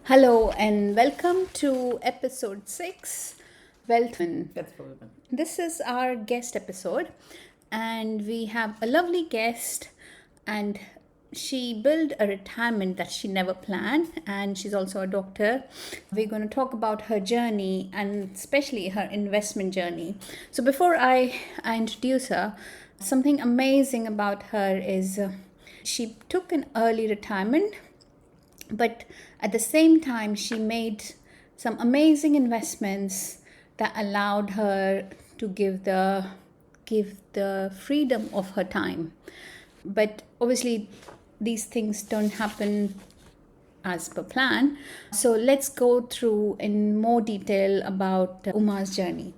Hello and welcome to episode 6 Wealth. That's probably. This is our guest episode, and we have a lovely guest, and she built a retirement that she never planned, and she's also a doctor. We're going to talk about her journey and especially her investment journey. So, before I introduce her, something amazing about her is she took an early retirement, but at the same time she made some amazing investments that allowed her to give the freedom of her time. But obviously these things don't happen as per plan. So let's go through in more detail about Uma's journey.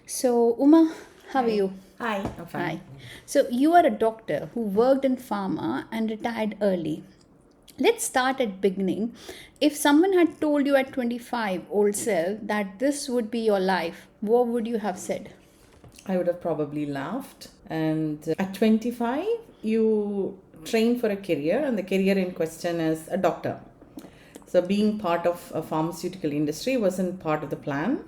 So Uma, how are you? Hi, I'm fine. Hi. So you are a doctor who worked in pharma and retired early. Let's start at beginning. If someone had told you at 25 old self that this would be your life, what would you have said? I would have probably laughed. And at 25, you train for a career, and the career in question is a doctor. So, being part of a pharmaceutical industry wasn't part of the plan,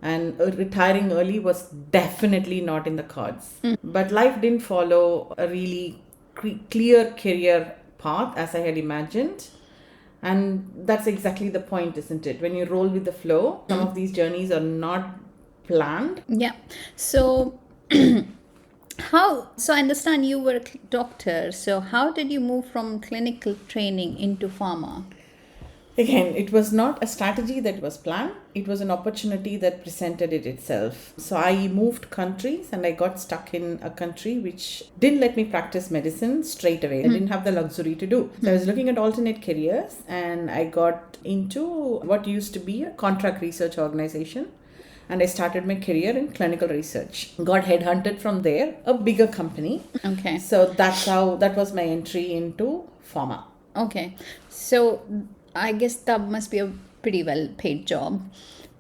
and retiring early was definitely not in the cards. But life didn't follow a really clear career path as I had imagined. And that's exactly the point, isn't it? When you roll with the flow, some of these journeys are not planned. Yeah. So so I understand you were a doctor. So how did you move from clinical training into pharma? Again, it was not a strategy that was planned, it was an opportunity that presented it itself. So I moved countries and I got stuck in a country which didn't let me practice medicine straight away. I didn't have the luxury to do. So I was looking at alternate careers and I got into what used to be a contract research organization. And I started my career in clinical research. Got headhunted from there, a bigger company. Okay. So that was my entry into pharma. Okay. So I guess that must be a pretty well paid job.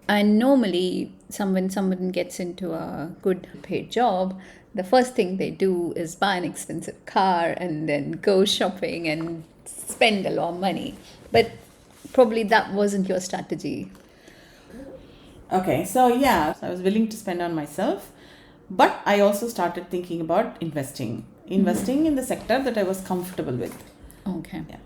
And normally, when someone gets into a good paid job, the first thing they do is buy an expensive car and then go shopping and spend a lot of money. But probably that wasn't your strategy. Okay, so yeah, I was willing to spend on myself, but I also started thinking about investing in the sector that I was comfortable with. Okay. Yeah.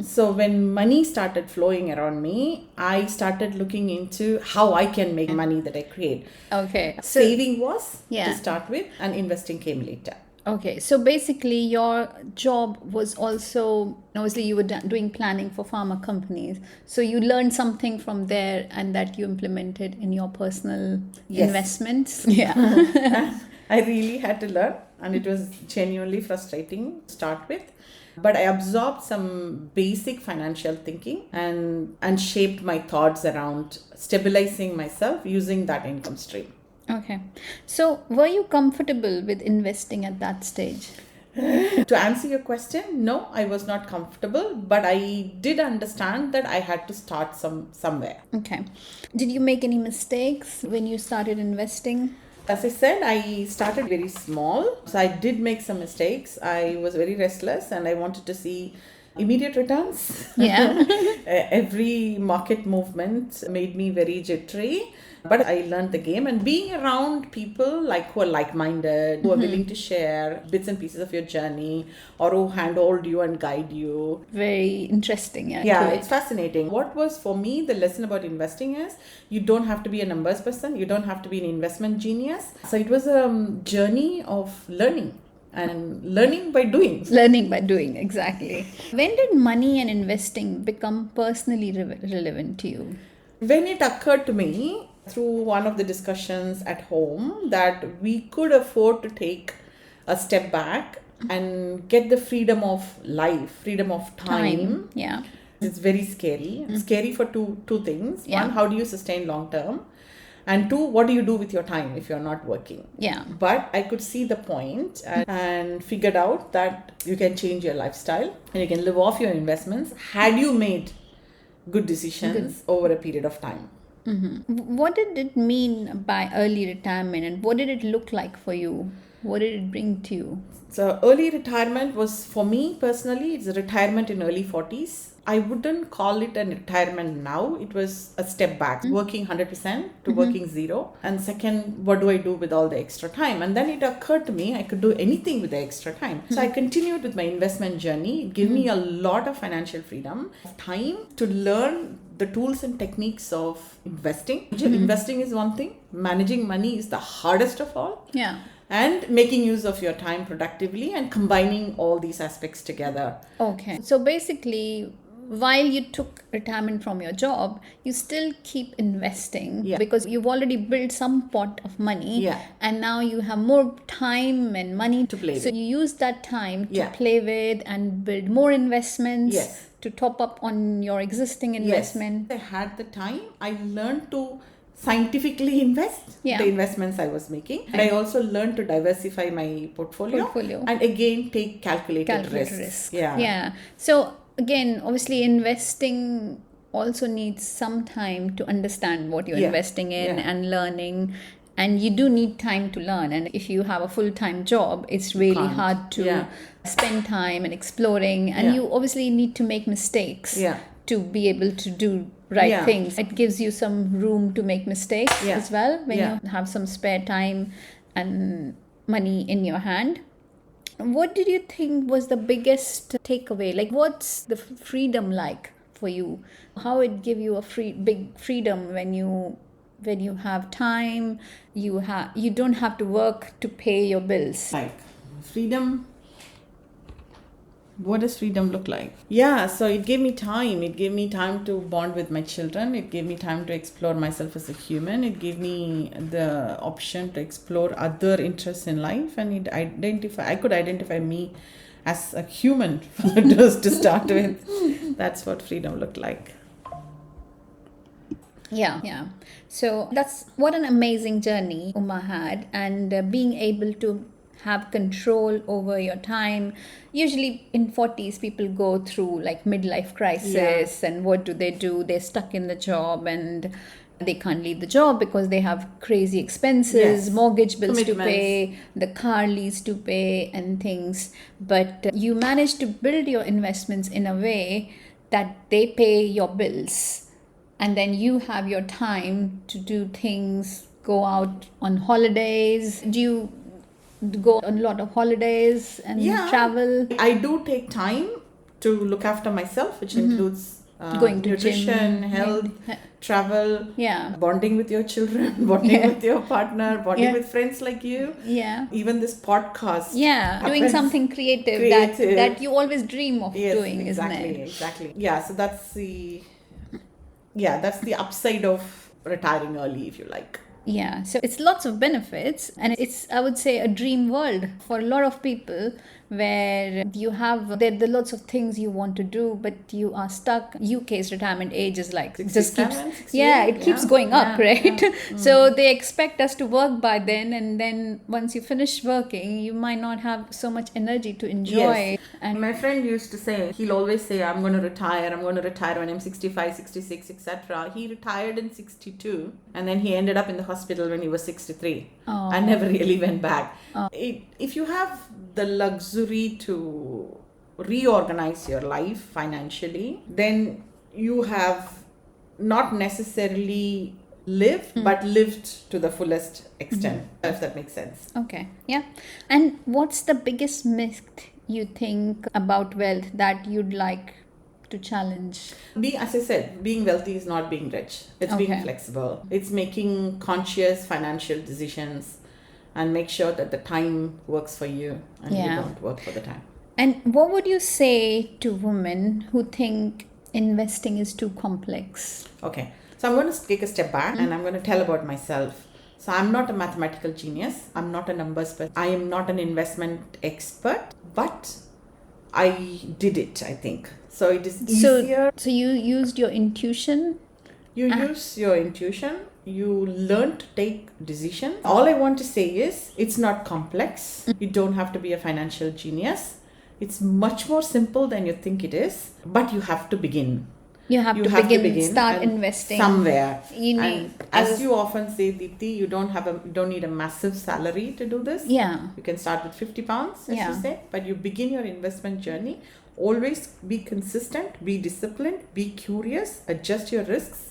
So when money started flowing around me, I started looking into how I can make money that I create. Okay. So, Saving was Yeah. to start with, and investing came later. okay. So basically, your job was also, obviously, you were doing planning for pharma companies. So you learned something from there and that you implemented in your personal Yes. investments. Yeah. I really had to learn, and it was genuinely frustrating to start with. But I absorbed some basic financial thinking and shaped my thoughts around stabilizing myself using that income stream. Okay. So were you comfortable with investing at that stage? To answer your question, no, I was not comfortable, but I did understand that I had to start somewhere. Okay. Did you make any mistakes when you started investing? As I said, I started very small. So I did make some mistakes. I was very restless and I wanted to see immediate returns. Yeah. Every market movement made me very jittery. But I learned the game, and being around people like who are like-minded, who are willing to share bits and pieces of your journey, or who handhold you and guide you. Very interesting. Yeah, it's fascinating. What was for me the lesson about investing is you don't have to be a numbers person, you don't have to be an investment genius. So it was a journey of learning and learning by doing. Learning by doing, exactly. When did money and investing become personally relevant to you? When it occurred to me through one of the discussions at home that we could afford to take a step back and get the freedom of life, freedom of time. Yeah. It's very scary. It's scary for two things. Yeah. One, how do you sustain long term? And two, what do you do with your time if you're not working? Yeah. But I could see the point and figured out that you can change your lifestyle and you can live off your investments had you made good decisions over a period of time. What did it mean by early retirement and what did it look like for you? What did it bring to you? So early retirement was, for me personally, it's a retirement in early 40s. I wouldn't call it a retirement now. It was a step back, working 100% to working zero. And second, what do I do with all the extra time? And then it occurred to me I could do anything with the extra time. So I continued with my investment journey. It gave me a lot of financial freedom, time to learn the tools and techniques of investing. Investing is one thing. Managing money is the hardest of all. Yeah. And making use of your time productively and combining all these aspects together. Okay. So basically, while you took retirement from your job, you still keep investing because you've already built some pot of money, and now you have more time and money to play with. So you use that time to play with and build more investments to top up on your existing investment. I had the time. I learned to scientifically invest the investments I was making. And I also learned to diversify my portfolio. And again take calculated risks. Yeah. So again, obviously investing also needs some time to understand what you're investing in and learning. And you do need time to learn. And if you have a full-time job, it's really hard to spend time and exploring. And you obviously need to make mistakes to be able to do right things. It gives you some room to make mistakes as well when you have some spare time and money in your hand. What did you think was the biggest takeaway? Like, what's the freedom like for you? How it give you a big freedom when you have time, you don't have to work to pay your bills. Like freedom. What does freedom look like? Yeah, so it gave me time. It gave me time to bond with my children. It gave me time to explore myself as a human. It gave me the option to explore other interests in life, and I could identify me as a human just to start with. That's what freedom looked like. Yeah. So that's what an amazing journey Uma had, and being able to have control over your time. Usually in 40s, people go through like midlife crisis, and what do? They're stuck in the job and they can't leave the job because they have crazy expenses, mortgage bills to pay, the car lease to pay and things. But you manage to build your investments in a way that they pay your bills. And then you have your time to do things, go out on holidays. Do you go on a lot of holidays and travel? I do take time to look after myself, which includes going to nutrition, gym, health, travel, bonding with your children, bonding with your partner, bonding with friends like you. Even this podcast. Doing something creative. That you always dream of doing, isn't it? Exactly. Yeah, so that's the upside of retiring early, if you like. Yeah, so it's lots of benefits, and it's, I would say, a dream world for a lot of people, where you have there are lots of things you want to do, but you are stuck. UK's retirement age is like 67, keeps going up, right? So they expect us to work by then, and then once you finish working, you might not have so much energy to enjoy. And my friend used to say, he'll always say, I'm going to retire when I'm 65, 66, etc. He retired in 62, and then he ended up in the hospital when he was 63. I never really went back. If you have the luxury to reorganize your life financially, then you have not necessarily lived, but lived to the fullest extent, if that makes sense. Okay, yeah. And what's the biggest myth you think about wealth that you'd like to challenge? As I said, being wealthy is not being rich. It's being flexible. It's making conscious financial decisions and make sure that the time works for you and you don't work for the time. And what would you say to women who think investing is too complex? Okay, so I'm going to take a step back and I'm going to tell about myself. So I'm not a mathematical genius. I'm not a numbers person. I am not an investment expert, but I did it, I think. So it is easier. So you used your intuition? Use your intuition. You learn to take decisions. All I want to say is it's not complex. You don't have to be a financial genius. It's much more simple than you think it is, but you have to begin. You have to start and investing somewhere. You need, And as you often say, Deepti, you don't need a massive salary to do this. Yeah. You can start with 50 pounds, as Yeah. you say, but you begin your investment journey. Always be consistent, be disciplined, be curious, adjust your risks,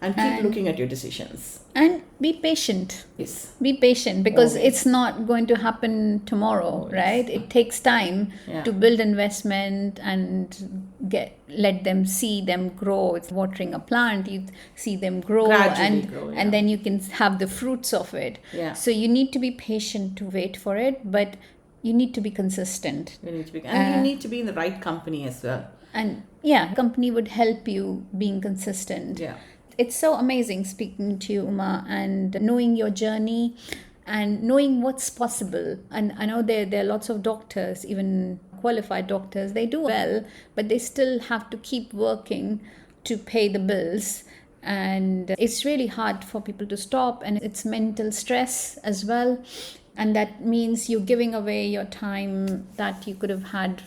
and keep looking at your decisions. And be patient. Yes. Be patient, because Always. it's not going to happen tomorrow, right? It takes time Yeah. to build investment and let them see them grow. It's watering a plant, you see them grow, Gradually and grow, and then you can have the fruits of it. Yeah. So you need to be patient to wait for it, but you need to be consistent. You need to be, and you need to be in the right company as well. And yeah, company would help you being consistent. Yeah. It's so amazing speaking to you, Uma, and knowing your journey and knowing what's possible. And I know there are lots of doctors, even qualified doctors, they do well, but they still have to keep working to pay the bills. And it's really hard for people to stop, and it's mental stress as well. And that means you're giving away your time that you could have had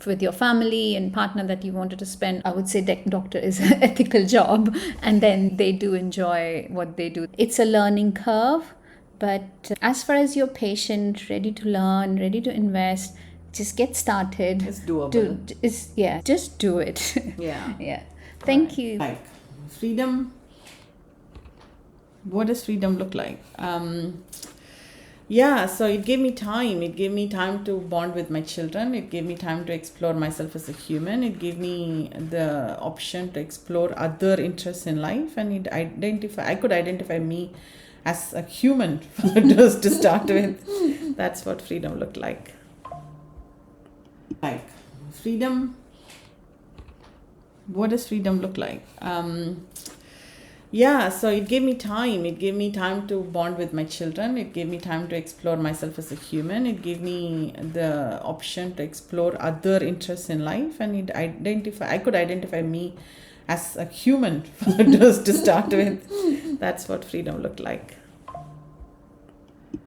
with your family and partner that you wanted to spend. I would say doctor is an ethical job, and then they do enjoy what they do. It's a learning curve, but as far as you're patient, ready to learn, ready to invest, just get started. It's doable. Just do it. Yeah. Yeah. Thank you. Like freedom. What does freedom look like? Yeah, so it gave me time. It gave me time to bond with my children. It gave me time to explore myself as a human. It gave me the option to explore other interests in life, and I could identify me as a human just to start with. That's what freedom looked like. Like freedom. What does freedom look like? Yeah, so it gave me time. It gave me time to bond with my children. It gave me time to explore myself as a human. It gave me the option to explore other interests in life, and I could identify me as a human just to start with. That's what freedom looked like.